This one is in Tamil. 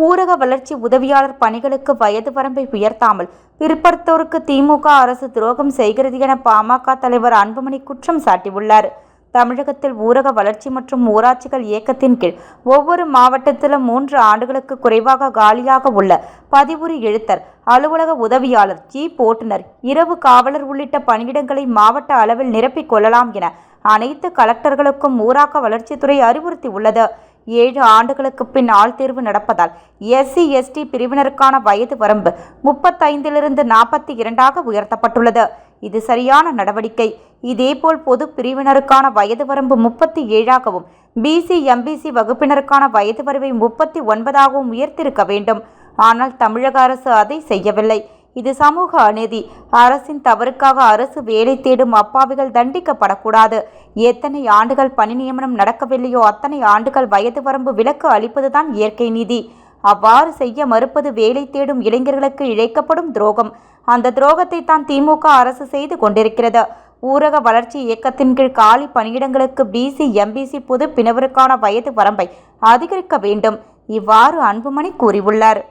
ஊரக வளர்ச்சி உதவியாளர் பணிகளுக்கு வயது வரம்பை உயர்த்தாமல் பிற்படுத்தோருக்கு திமுக அரசு துரோகம் செய்கிறது என பாமக தலைவர் அன்புமணி குற்றம் சாட்டியுள்ளார். தமிழகத்தில் ஊரக வளர்ச்சி மற்றும் ஊராட்சிகள் இயக்கத்தின் கீழ் ஒவ்வொரு மாவட்டத்திலும் 3 ஆண்டுகளுக்கு குறைவாக காலியாக உள்ள பதிவுறு எழுத்தர், அலுவலக உதவியாளர், ஜீப் ஓட்டுநர், இரவு காவலர் உள்ளிட்ட பணியிடங்களை மாவட்ட அளவில் நிரப்பிக் கொள்ளலாம் என அனைத்து கலெக்டர்களுக்கும் ஊரக வளர்ச்சித்துறை அறிவுறுத்தியுள்ளது. 7 ஆண்டுகளுக்கு பின் ஆள்தேர்வு நடப்பதால் SC ST பிரிவினருக்கான வயது வரம்பு 35லிருந்து 42ஆக உயர்த்தப்பட்டுள்ளது. இது சரியான நடவடிக்கை. இதேபோல் பொது பிரிவினருக்கான வயது வரம்பு 37ஆகவும் BC MBC வகுப்பினருக்கான வயது வரம்பை 39ஆகவும் உயர்த்திருக்க வேண்டும். ஆனால் தமிழக அரசு அதை செய்யவில்லை. இது சமூக அநீதி. அரசின் தவறுக்காக அரசு வேலை தேடும் அப்பாவிகள் தண்டிக்கப்படக்கூடாது. எத்தனை ஆண்டுகள் பணி நியமனம் நடக்கவில்லையோ அத்தனை ஆண்டுகள் வயது வரம்பு விலக்கு அளிப்பதுதான் இயற்கை நீதி. அவ்வாறு செய்ய மறுப்பது வேலை தேடும் இளைஞர்களுக்கு இழைக்கப்படும் துரோகம். அந்த துரோகத்தை தான் திமுக அரசு செய்து கொண்டிருக்கிறது. ஊரக வளர்ச்சி இயக்கத்தின் கீழ் காலி பணியிடங்களுக்கு BC MBC பொது பிரிவினருக்கான வயது வரம்பை அதிகரிக்க வேண்டும். இவ்வாறு அன்புமணி கூறியுள்ளார்.